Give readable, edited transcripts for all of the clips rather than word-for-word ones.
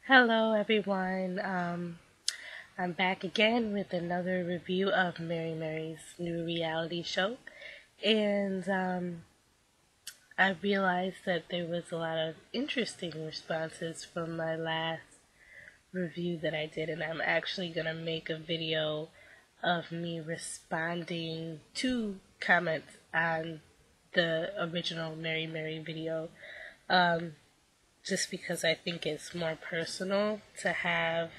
Hello, everyone. I'm back again with another review of Mary Mary's new reality show. And I realized that there was a lot of interesting responses from my last review that I did, and I'm actually going to make a video of me responding to comments on the original Mary Mary video. Just because I think it's more personal to have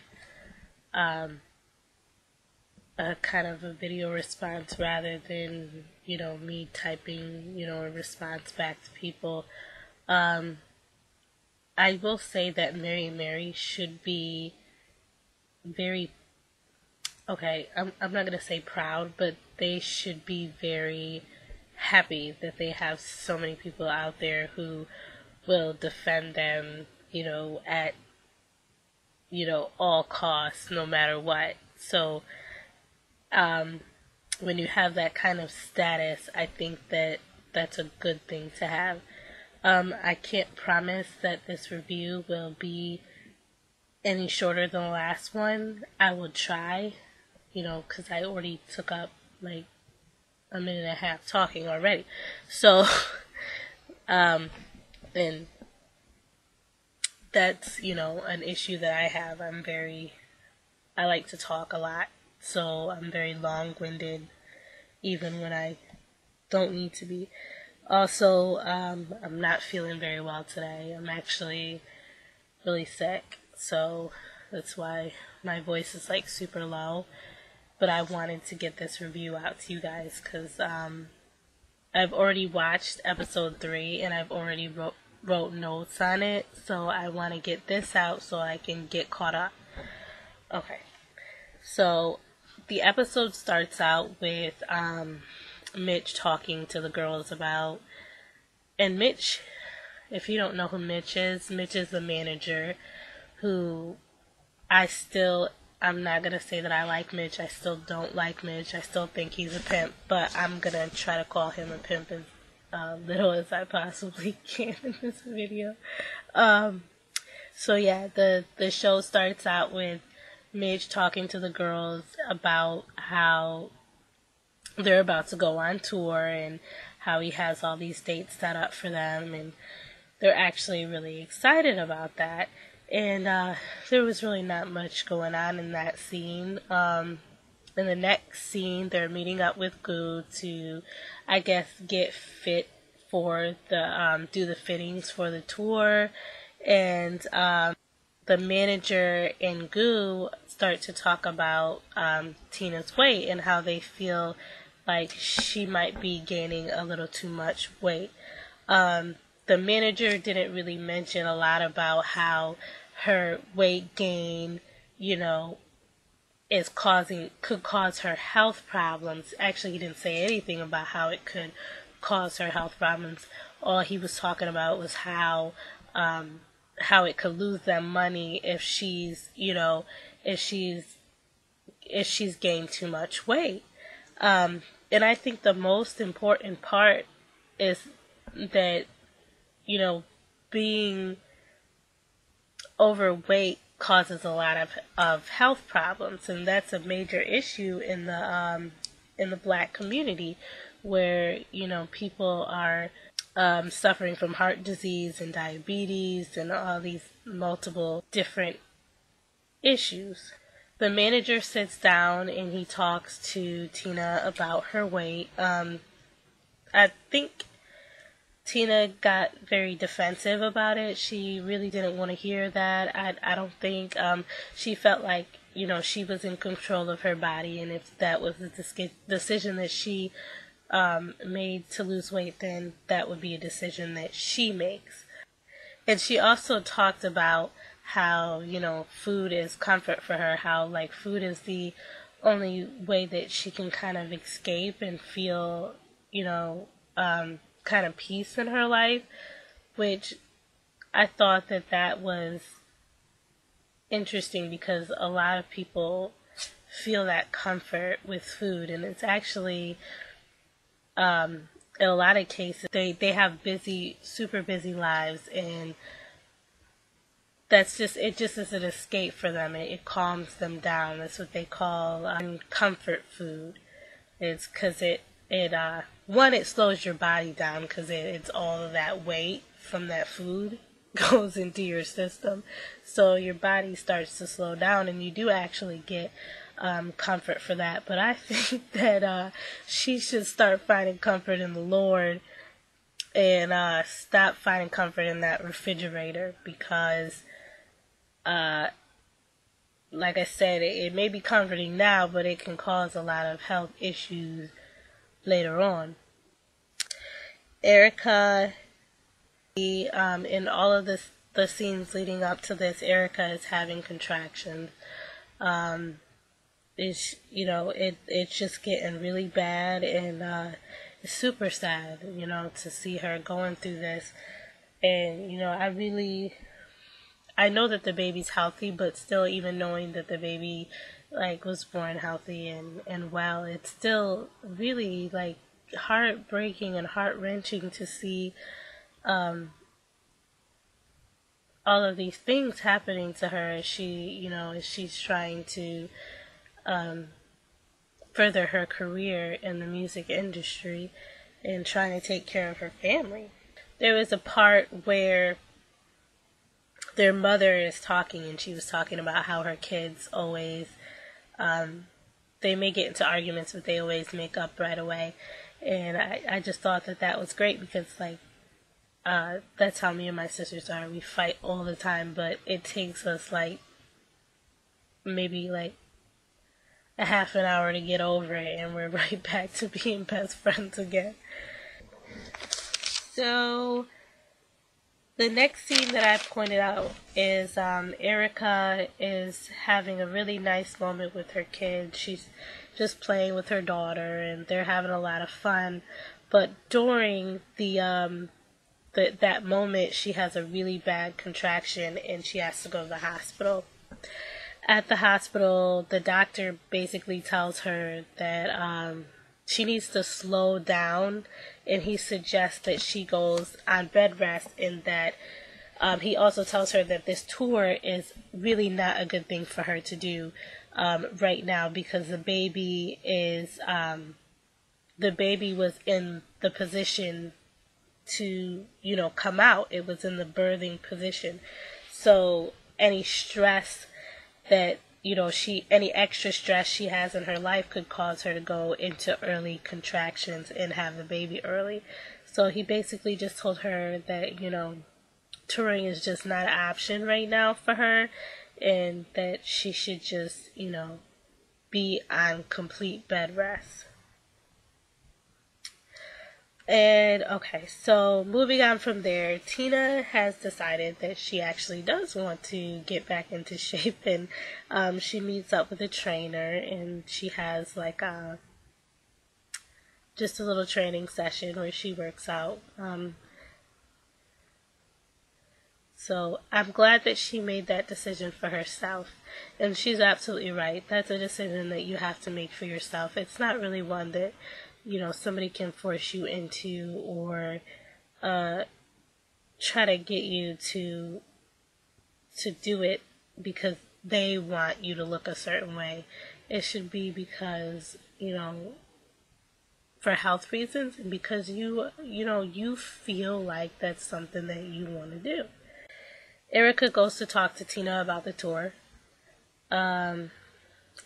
a kind of a video response rather than, me typing, a response back to people. I will say that Mary Mary should be very, okay, I'm not going to say proud, but they should be very happy that they have so many people out there who will defend them, at, all costs, no matter what. So, when you have that kind of status, I think that that's a good thing to have. I can't promise that this review will be any shorter than the last one. I will try, because I already took up like a minute and a half talking already. So, and that's, an issue that I have. I like to talk a lot, so I'm very long-winded, even when I don't need to be. Also, I'm not feeling very well today. I'm actually really sick, so that's why my voice is like super low. But I wanted to get this review out to you guys because I've already watched episode 3 and I've already wrote notes on it, so I want to get this out so I can get caught up. Okay, so the episode starts out with Mitch talking to the girls about, and Mitch, if you don't know who Mitch is the manager who I'm not going to say that I like Mitch. I still don't like Mitch. I still think he's a pimp, but I'm going to try to call him a pimp as little as I possibly can in this video. So yeah, the show starts out with Mitch talking to the girls about how they're about to go on tour and how he has all these dates set up for them, and they're actually really excited about that. And there was really not much going on in that scene. In the next scene, they're meeting up with Goo to, I guess, get fit for do the fittings for the tour. And the manager and Goo start to talk about Tina's weight and how they feel like she might be gaining a little too much weight. The manager didn't really mention a lot about how her weight gain, could cause her health problems. Actually, he didn't say anything about how it could cause her health problems. All he was talking about was how it could lose them money if she's gained too much weight. And I think the most important part is that, being overweight causes a lot of health problems, and that's a major issue in the Black community, where people are suffering from heart disease and diabetes and all these multiple different issues. The manager sits down and he talks to Tina about her weight. I think Tina got very defensive about it. She really didn't want to hear that. I don't think she felt like, she was in control of her body, and if that was the decision that she made to lose weight, then that would be a decision that she makes. And she also talked about how, food is comfort for her, how, like, food is the only way that she can kind of escape and feel, kind of peace in her life, which I thought that was interesting because a lot of people feel that comfort with food, and it's actually in a lot of cases they have super busy lives, and it just is an escape for them. It calms them down. That's what they call comfort food. It's because one, it slows your body down because it's all of that weight from that food goes into your system. So your body starts to slow down, and you do actually get comfort for that. But I think that she should start finding comfort in the Lord and stop finding comfort in that refrigerator, because like I said, it may be comforting now, but it can cause a lot of health issues later on. Erica, in all of the scenes leading up to this, Erica is having contractions. It's just getting really bad, and it's super sad, to see her going through this. And I know that the baby's healthy, but still, even knowing that the baby was born healthy and well, it's still really heartbreaking and heart-wrenching to see all of these things happening to her as she's trying to further her career in the music industry and trying to take care of her family. There was a part where their mother is talking, and she was talking about how her kids always, they may get into arguments, but they always make up right away. And I just thought that was great, because that's how me and my sisters are. We fight all the time, but it takes us maybe a half an hour to get over it, and we're right back to being best friends again. So the next scene that I pointed out is Erica is having a really nice moment with her kids. She's just playing with her daughter, and they're having a lot of fun. But during that moment, she has a really bad contraction, and she has to go to the hospital. At the hospital, the doctor basically tells her that she needs to slow down, and he suggests that she goes on bed rest, and that he also tells her that this tour is really not a good thing for her to do right now, because the baby was in the position to come out. It was in the birthing position. So any stress that any extra stress she has in her life could cause her to go into early contractions and have the baby early. So he basically just told her that touring is just not an option right now for her, and that she should just be on complete bed rest. And okay, so moving on from there, Tina has decided that she actually does want to get back into shape, and she meets up with a trainer, and she has just a little training session where she works out. So I'm glad that she made that decision for herself, and she's absolutely right. That's a decision that you have to make for yourself. It's not really one that somebody can force you into, or try to get you to do it because they want you to look a certain way. It should be because, for health reasons, and because you feel like that's something that you want to do. Erica goes to talk to Tina about the tour.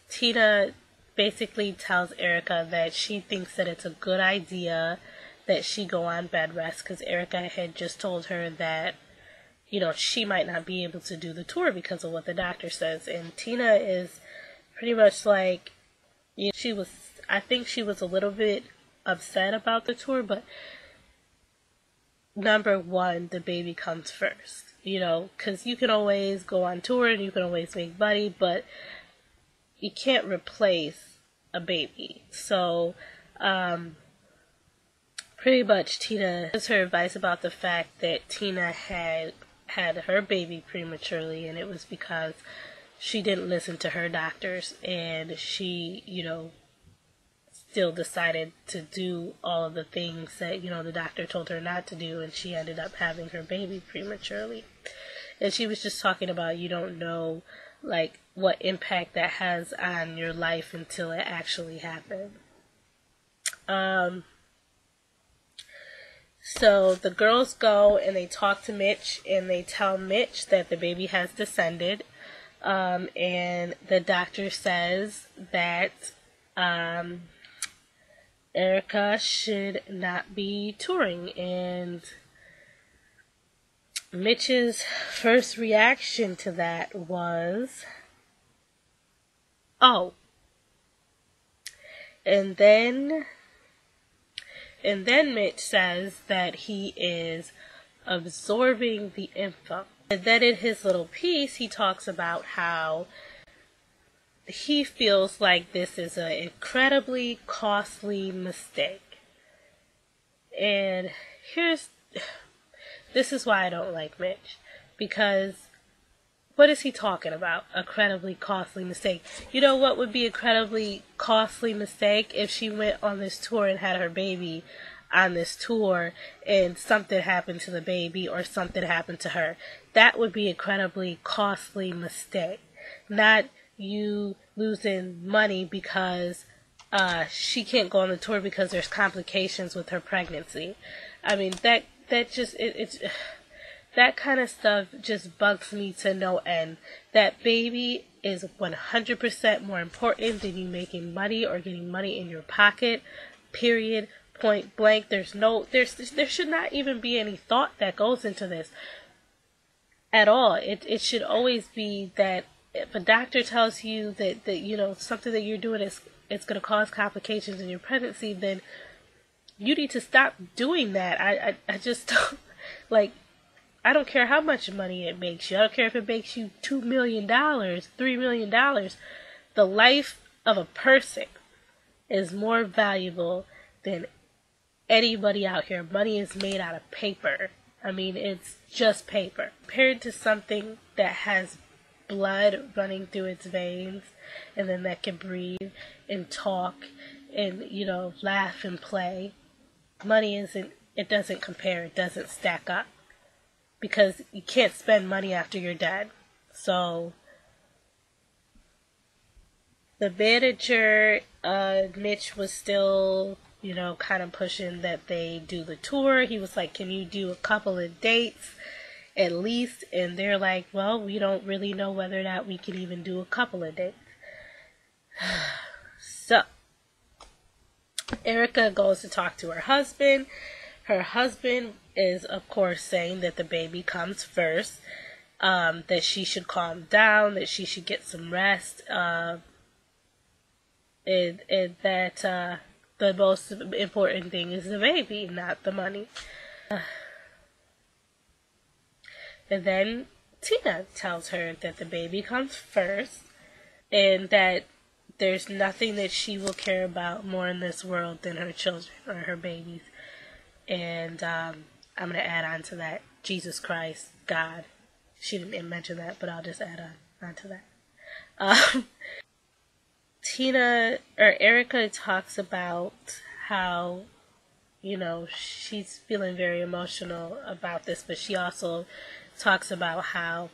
Tina basically tells Erica that she thinks that it's a good idea that she go on bed rest, because Erica had just told her that she might not be able to do the tour because of what the doctor says. And Tina is pretty much I think she was a little bit upset about the tour, but number one, the baby comes first, because you can always go on tour and you can always make money, but you can't replace a baby. So, pretty much Tina gives her advice about the fact that Tina had her baby prematurely, and it was because she didn't listen to her doctors, and she, still decided to do all of the things that, the doctor told her not to do, and she ended up having her baby prematurely. And she was just talking about you don't know, like, what impact that has on your life until it actually happened. So the girls go and they talk to Mitch and they tell Mitch that the baby has descended. And the doctor says that Erica should not be touring. And Mitch's first reaction to that was, oh. And then Mitch says that he is absorbing the info. And then in his little piece, he talks about how he feels like this is an incredibly costly mistake. And this is why I don't like Mitch. Because what is he talking about? Incredibly costly mistake. You know what would be a incredibly costly mistake? If she went on this tour and had her baby on this tour and something happened to the baby or something happened to her. That would be an incredibly costly mistake. Not you losing money because she can't go on the tour because there's complications with her pregnancy. I mean, that just it's that kind of stuff just bugs me to no end. That baby is 100% more important than you making money or getting money in your pocket. Period. Point blank. There should not even be any thought that goes into this at all. It should always be that if a doctor tells you that you know something that you're doing it's going to cause complications in your pregnancy, then you need to stop doing that. I just don't, like, I don't care how much money it makes you. I don't care if it makes you $2 million, $3 million. The life of a person is more valuable than anybody out here. Money is made out of paper. I mean, it's just paper. Compared to something that has blood running through its veins, and then that can breathe and talk and, you know, laugh and play. Money it doesn't compare. It doesn't stack up. Because you can't spend money after you're dead. So the manager, Mitch, was still, you know, kind of pushing that they do the tour. He was like, can you do a couple of dates at least? And they're like, well, we don't really know whether or not we can even do a couple of dates. So Erica goes to talk to her husband. Her husband is, of course, saying that the baby comes first, that she should calm down, that she should get some rest, and that the most important thing is the baby, not the money. And then Tina tells her that the baby comes first, and that there's nothing that she will care about more in this world than her children or her babies. And I'm going to add on to that, Jesus Christ, God. She didn't mention that, but I'll just add on to that. Erica talks about how, you know, she's feeling very emotional about this, but she also talks about how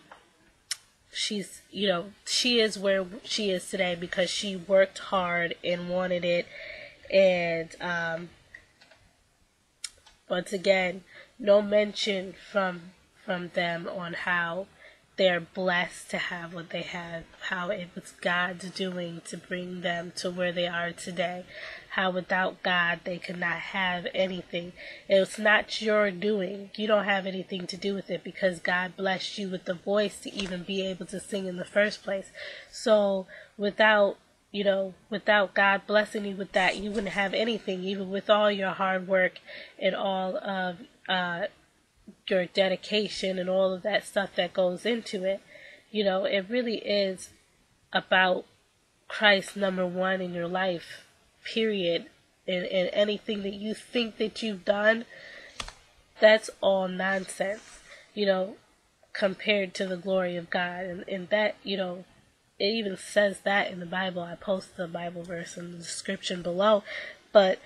she's, you know, she is where she is today because she worked hard and wanted it. And once again, no mention from them on how they're blessed to have what they have, how it was God's doing to bring them to where they are today, how without God they could not have anything. It's not your doing. You don't have anything to do with it because God blessed you with the voice to even be able to sing in the first place. So without God blessing you with that, you wouldn't have anything, even with all your hard work and all of your dedication and all of that stuff that goes into it. You know, it really is about Christ number one in your life, period. And anything that you think that you've done, that's all nonsense, you know, compared to the glory of God. And that, you know, it even says that in the Bible. I post the Bible verse in the description below. But,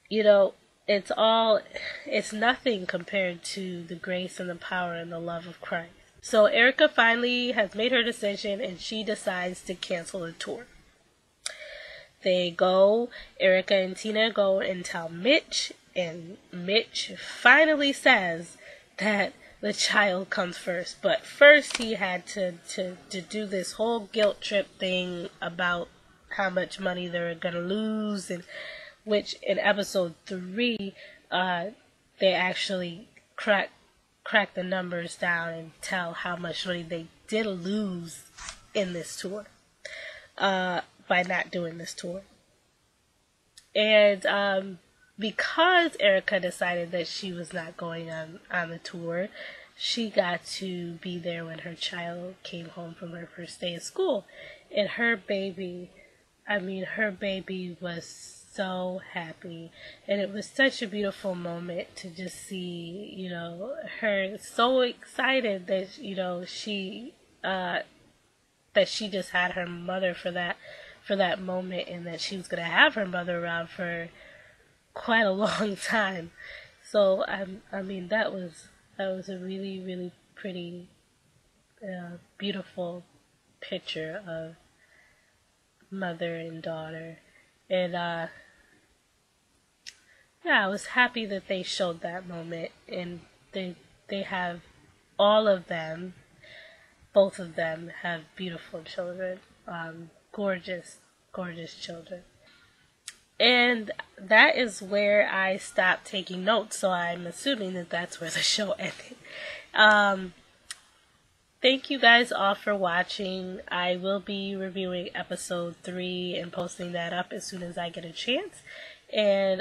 you know, it's nothing compared to the grace and the power and the love of Christ. So Erica finally has made her decision and she decides to cancel the tour. They go, Erica and Tina go and tell Mitch, and Mitch finally says that the child comes first. But first he had to do this whole guilt trip thing about how much money they're gonna lose, and which in episode 3, they actually crack the numbers down and tell how much money they did lose in this tour, by not doing this tour. And because Erica decided that she was not going on the tour, she got to be there when her child came home from her first day of school. And her baby was so happy, and it was such a beautiful moment to just see, her so excited that, that she just had her mother for that moment, and that she was going to have her mother around for quite a long time. So, that was a really, really pretty, beautiful picture of mother and daughter. And, I was happy that they showed that moment, and they have all of them, both of them have beautiful children, gorgeous children. And that is where I stopped taking notes, so I'm assuming that that's where the show ended. Thank you guys all for watching. I will be reviewing episode 3 and posting that up as soon as I get a chance. And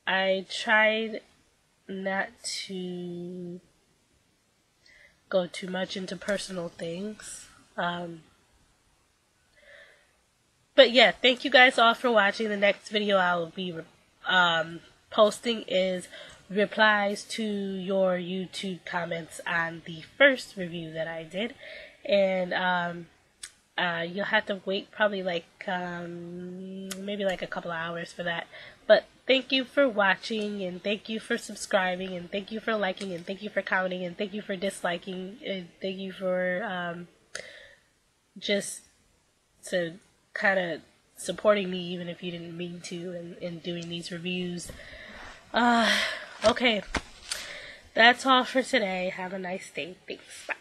I tried not to go too much into personal things. But yeah, thank you guys all for watching. The next video I will be posting is replies to your YouTube comments on the first review that I did. And you'll have to wait probably maybe a couple hours for that. But thank you for watching, and thank you for subscribing, and thank you for liking, and thank you for commenting, and thank you for disliking, and thank you for just to kind of supporting me even if you didn't mean to in doing these reviews. Okay, that's all for today. Have a nice day. Thanks. Bye.